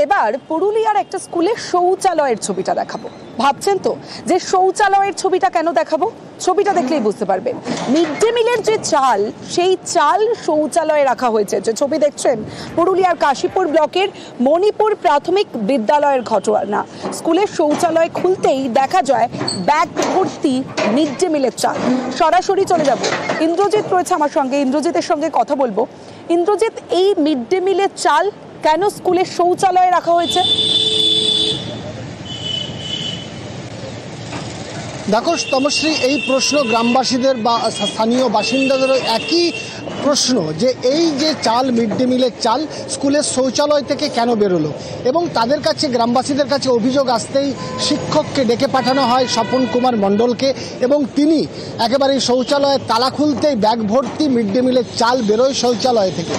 এবার পুরুলিয়ার একটা স্কুলে শৌচালয়ের ছবিটা দেখাবো। ভাবছেন তো যে শৌচালয়ের ছবিটা কেন দেখাবো? ছবিটা দেখলেই বুঝতে পারবেন। মিড ডে মিলের যে চাল, সেই চাল শৌচালয়ে রাখা হয়েছে। যে ছবি দেখছেন পুরুলিয়ার কাশীপুর ব্লকের মণিপুর প্রাথমিক বিদ্যালয়ের ঘটনা। স্কুলের শৌচালয় খুলতেই দেখা যায় ব্যাগ ভর্তি মিড ডে মিলের চাল। সরাসরি চলে যাব, ইন্দ্রজিৎ রয়েছে আমার সঙ্গে, ইন্দ্রজিতের সঙ্গে কথা বলবো। ইন্দ্রজিৎ, এই মিড ডে মিলের চাল কেন স্কুলের শৌচালয়ে রাখা হয়েছে? দেখো তমশ্রী, এই প্রশ্ন গ্রামবাসীদের বা স্থানীয় বাসিন্দাদেরও একই প্রশ্ন যে এই যে চাল, মিড ডে মিলের চাল স্কুলের শৌচালয় থেকে কেন বেরোলো। এবং তাদের কাছে, গ্রামবাসীদের কাছে অভিযোগ আসতেই শিক্ষককে ডেকে পাঠানো হয়, স্বপন কুমার মণ্ডলকে, এবং তিনি একেবারে শৌচালয়ের তালা খুলতেই ব্যাগ ভর্তি মিড ডে মিলের চাল বেরোয় শৌচালয় থেকে।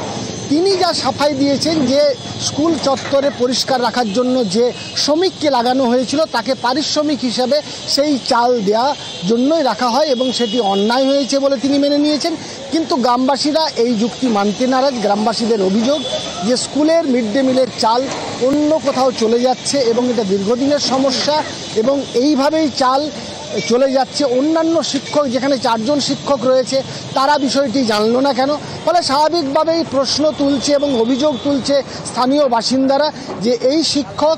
তিনি যা সাফাই দিয়েছেন যে স্কুল চত্বরে পরিষ্কার রাখার জন্য যে শ্রমিককে লাগানো হয়েছিল তাকে পারিশ্রমিক হিসাবে সেই চাল দেওয়ার জন্যই রাখা হয় এবং সেটি অন্যায় হয়েছে বলে তিনি মেনে নিয়েছেন। কিন্তু গ্রামবাসীরা এই যুক্তি মানতে নারাজ। গ্রামবাসীদের অভিযোগ যে স্কুলের মিড ডে মিলের চাল অন্য কোথাও চলে যাচ্ছে এবং এটা দীর্ঘদিনের সমস্যা, এবং এইভাবেই চাল চলে যাচ্ছে। অন্যান্য শিক্ষক, যেখানে 4 জন শিক্ষক রয়েছে, তারা বিষয়টি জানলো না কেন? ফলে স্বাভাবিকভাবেই প্রশ্ন তুলছে এবং অভিযোগ তুলছে স্থানীয় বাসিন্দারা যে এই শিক্ষক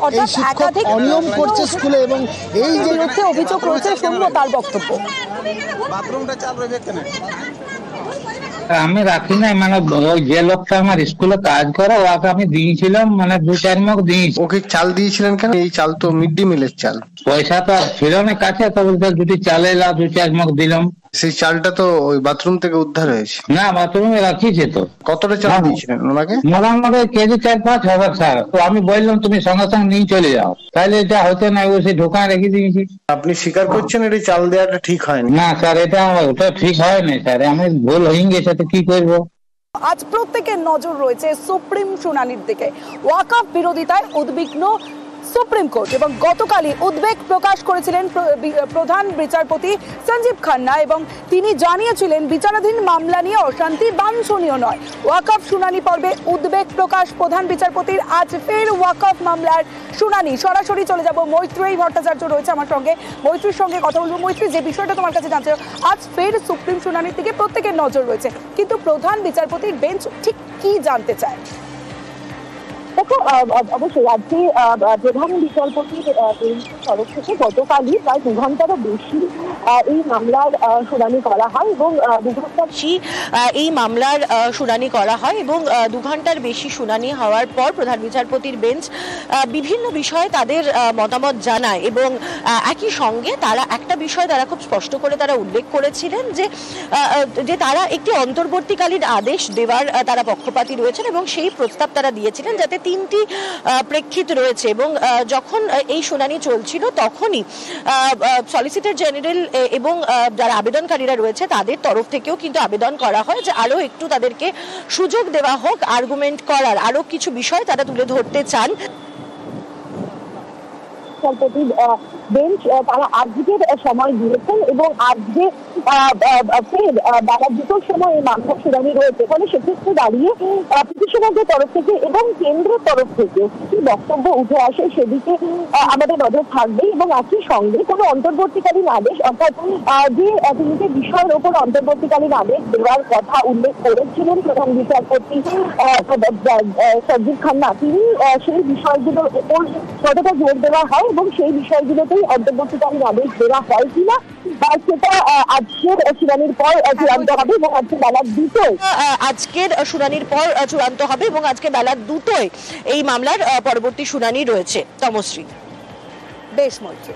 অনিয়ম করছে স্কুলে, এবং এই যে অভিযোগ রয়েছে, শুনবো তার বক্তব্য। আমি রাখি নাই, মানে ওই যে লোকটা আমার স্কুলে কাজ করে ওকে আমি দিয়েছিলাম, মানে 2-4 মগ দিয়েছি। ওকে চাল দিয়েছিলেন কেন? এই চাল তো মিড ডে মিলের চাল, পয়সা তো ছিল না কাছে, তো বলতে 2টি চাল এলাম, 2-4 মগ দিলাম। সেই চালটা তো ওই বাথরুম থেকে উদ্ধার হয়েছে। না, বাথরুমে রাখিছে তো। কতটা চাল দিয়েছিলেন ওনাকে? মোটামুটি কেজি 4-5 হবে স্যার। তো আমি বললাম তুমি সঙ্গে সঙ্গে নিয়ে চলে যাও, তাহলে এটা হতো না, ও সে ঢোকায় রেখে দিয়েছি। আপনি স্বীকার করছেন এটা চাল দেওয়াটা ঠিক হয়নি? না স্যার, ওটা ঠিক হয়নি স্যার, আমি ভুল হয়ে গেছে, তো কি করবো। আজ প্রত্যেকের নজর রয়েছে সুপ্রিম শুনানির দিকে। ওয়াকফ বিরোধিতায় উদ্বিগ্ন সুপ্রিম কোর্ট, এবং গতকালই উদ্বেগ প্রকাশ করেছিলেন প্রধান বিচারপতি সঞ্জীব খান্না, এবং তিনি জানিয়েছিলেন বিচারাধীন মামলা নিয়ে অশান্তি বাঞ্ছনীয় নয়। ওয়াকফ শুনানি পর্বে উদ্বেগ প্রকাশ প্রধান বিচারপতির। আজ ফের ওয়াকফ মামলার শুনানি। সরাসরি চলে যাব, মৈত্রেয়ী ভট্টাচার্য রয়েছে আমার সঙ্গে, মৈত্রীর সঙ্গে কথা বলবো। মৈত্রী, যে বিষয়টা তোমার কাছে জানতে, আজ ফের সুপ্রিম শুনানির দিকে প্রত্যেকের নজর রয়েছে, কিন্তু প্রধান বিচারপতির বেঞ্চ ঠিক কি জানতে চায়? দেখো, অবশ্যই আজকে প্রধান বিচারপতির তরফ থেকে গতকালই প্রায় 2 ঘন্টারও বেশি এই মামলার শুনানি করা হয়, এবং 2 ঘন্টার এই মামলার শুনানি করা হয়, এবং 2 ঘন্টার বেশি শুনানি হওয়ার পর প্রধান বিচারপতির বেঞ্চ বিভিন্ন বিষয়ে তাদের মতামত জানায়, এবং একই সঙ্গে তারা একটা বিষয় তারা খুব স্পষ্ট করে তারা উল্লেখ করেছিলেন যে তারা একটি অন্তর্বর্তীকালীন আদেশ দেওয়ার তারা পক্ষপাতী রয়েছেন, এবং সেই প্রস্তাব তারা দিয়েছিলেন যাতে 3টি প্রেক্ষিত রয়েছে। এবং যখন এই শুনানি চলছিল তখনই সলিসিটর জেনারেল এবং যারা আবেদনকারীরা রয়েছে তাদের তরফ থেকেও কিন্তু আবেদন করা হয় যে আরো একটু তাদেরকে সুযোগ দেওয়া হোক আর্গুমেন্ট করার, আরো কিছু বিষয় তারা তুলে ধরতে চান। বেঞ্চ তারা আজকের সময় দিয়েছেন, এবং আজকে ফের বেলা 2টোর সময় এই মামলার শুনানি রয়েছে। ফলে সেক্ষেত্রে দাঁড়িয়ে পিটিশনারদের তরফ থেকে এবং কেন্দ্রের তরফ থেকে কি বক্তব্য উঠে আসে সেদিকে আমাদের নজর থাকবে। এবং একই সঙ্গে কোনো অন্তর্বর্তীকালীন আদেশ, অর্থাৎ যে 3টে বিষয়ের ওপর অন্তর্বর্তীকালীন আদেশ দেওয়ার কথা উল্লেখ করেছিলেন প্রধান বিচারপতি সঞ্জীব খান্না, তিনি সেই বিষয়গুলোর ওপর কতটা জোর দেওয়া হয় এবং সেই বিষয়গুলোতেই অন্তর্বর্তীকালীন আদেশ দেওয়া হয় কিনা সেটা আজকের শুনানির পর চূড়ান্ত হবে, এবং আজকে বেলা 2টোয় আজকের শুনানির পর চূড়ান্ত হবে, এবং আজকে বেলা 2টোয় এই মামলার পরবর্তী শুনানি রয়েছে। তমশ্রী। বেশ মৈত্রী।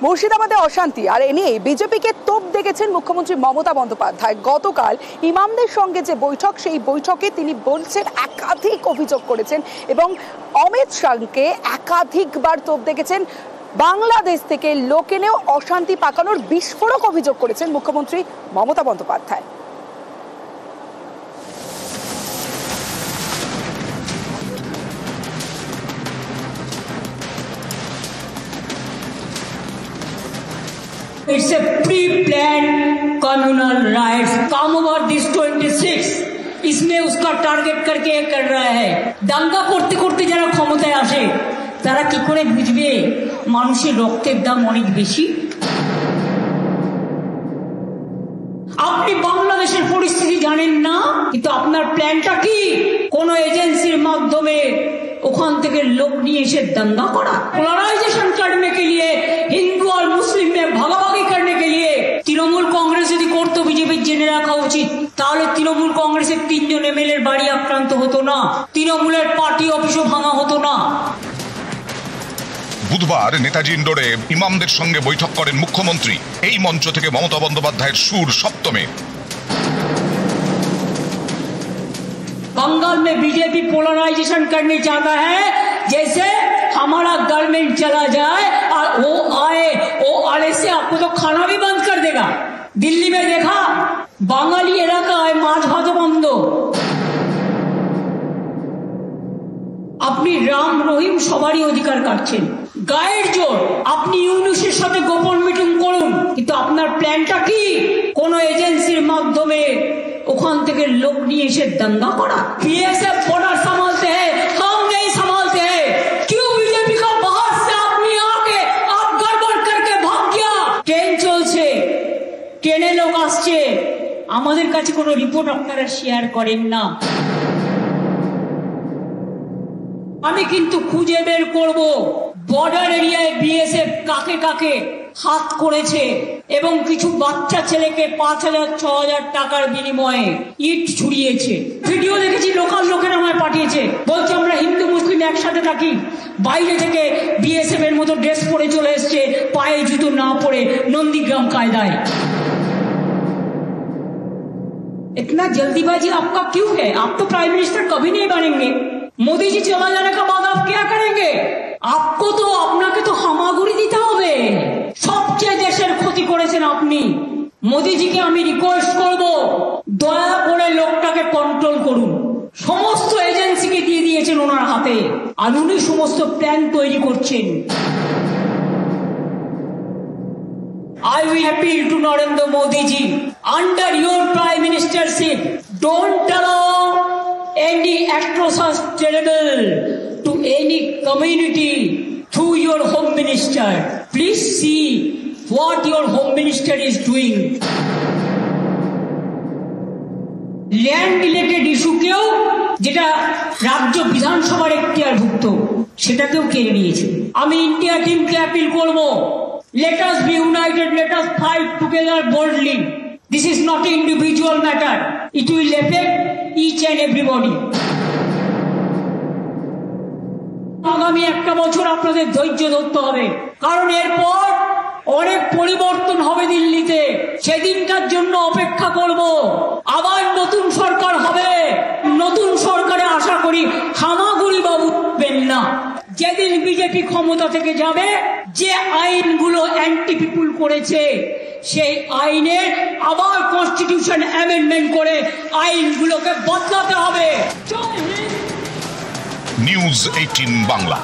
মুর্শিদাবাদে অশান্তি আর এ নিয়ে বিজেপিকে তোপ দেখেছেন মুখ্যমন্ত্রী মমতা বন্দ্যোপাধ্যায়। গতকাল ইমামদের সঙ্গে যে বৈঠক, সেই বৈঠকে তিনি বলছেন একাধিক অভিযোগ করেছেন, এবং অমিত শাহকে একাধিকবার তোপ দেখেছেন। বাংলাদেশ থেকে লোক এনেও অশান্তি পাকানোর বিস্ফোরক অভিযোগ করেছেন মুখ্যমন্ত্রী Mamata Bandyopadhyay. It's a pre-planned communal riots. Come over this 26 इसमें उसका टारगेट करके कर रहा है। দাঙ্গা করতে করতে যারা ক্ষমতায় আসে তারা কি করে বুঝবে মানুষের রক্তের দাম অনেক বেশি? আপনি বাংলাদেশের পরিস্থিতি জানেন না, কিন্তু আপনার প্ল্যানটা কি? কোন एजेंसीर माध्यमे ওখান থেকে লোক নিয়ে এসে दंगा करा, पोलराइजेशन करने के लिए, हिंदू और मुस्लिम में भागाभागी करने के लिए। তৃণমূল কংগ্রেস যদি করতো বিজেপির জেনে রাখা উচিত, তাহলে তৃণমূল কংগ্রেসের 3 জন এমএলএর বাড়ি আক্রান্ত হতো না, তৃণমূলের পার্টি অফিসও ভাঙা হতো না। বুধবার নেতাজি ইন্ডোরে ইমামদের সঙ্গে বৈঠক করেন মুখ্যমন্ত্রী। এই মঞ্চ থেকে মমতা বন্দ্যোপাধ্যায়ের সুর সপ্তমে। बंगाल में बीजेपी पोलराइजेशन करने चाहता है, जैसे हमारा गवर्नमेंट चला जाए और वो आने से आपको तो खाना भी बंद कर देगा। दिल्ली में देखा, बांगाली इलाका है, माछ भात बंद। আপনি রাম রহিম সবারই অধিকার কাটছেন, গায়ের জোর। আপনি ইউনুসের সাথে গোপন মিটিং করুন, কিন্তু আপনার প্ল্যানটা কি? কোন এজেন্সির মাধ্যমে ওখান থেকে লোক নিয়ে এসে दंगा करा। बीएसएफ बॉर्डर संभालते हैं, हम नहीं संभालते हैं। क्यों बीजेपी का बाहर से आदमी आके आप गड़बड़ करके भाग गया? ट्रेन চলছে, ট্রেনে লোক আসছে, আমাদের কাছে কোনো রিপোর্ট আপনারা শেয়ার করেন না। আমি কিন্তু খুঁজে বের করব বর্ডার এরিয়ায় বিএসএফ কাকে কাকে হাত করেছে এবং কিছু বাচ্চা ছেলেকে 5,000-6,000 টাকার বিনিময়ে ইট ছুড়িয়েছে। ভিডিও দেখেছি, লোকাল লোকেরা আমায় পাঠিয়েছে, বলছে আমরা হিন্দু মুসলিম একসাথে থাকি। বাইরে থেকে বিএসএফ এর মতো ড্রেস পরে চলে এসছে, পায়ে জুতো না পরে, নন্দীগ্রাম কায়দায়। इतना जल्दीबाजी आपका क्यों है? आप तो प्राइम मिनिस्टर कभी नहीं बनेंगे। मोदी जी चला जाने के बाद आप क्या करेंगे? आपको तो আপনাকে তো হামাগুড়ি দিতে হবে। সবচেয়ে দেশের ক্ষতি করেছেন আপনি। মোদিজিকে আমি রিকোয়েস্ট করব, দয়া করে লোকটাকে কন্ট্রোল করুন। সমস্ত এজেন্সিকে দিয়ে দিয়েছেন ওনার হাতে, আর উনি সমস্ত প্ল্যান তৈরি করছেন। I will appeal to Narendra Modi ji, under your prime ministership, don't allow any atrocious terrible to any community through your home minister. Please see what your home minister is doing. Land related issue কেও, যেটা রাজ্য বিধানসভার এখতিয়ারভুক্ত, সেটাকেও কেড়ে নিয়েছে। আমি India টিমকে appeal করব, let us be united, let us fight together boldly. This is not an individual matter, it will affect each and everybody. আগামী একটা বছর আপনাদের ধৈর্য ধরতে হবে, কারণ এরপর অনেক পরিবর্তন হবে দিল্লিতে। সেদিনটার জন্য অপেক্ষা করব। আবার নতুন সরকার হবে, নতুন সরকারে আশা করি হামাগুড়ি বাবু উঠবেন না। যেদিন বিজেপি ক্ষমতা থেকে যাবে, যে আইনগুলো অ্যান্টি পিপুল করেছে, সেই আইনের আবার কনস্টিটিউশন অ্যামেন্ডমেন্ট করে আইনগুলোকে বদলাতে হবে। নিউজ 18 বাংলা।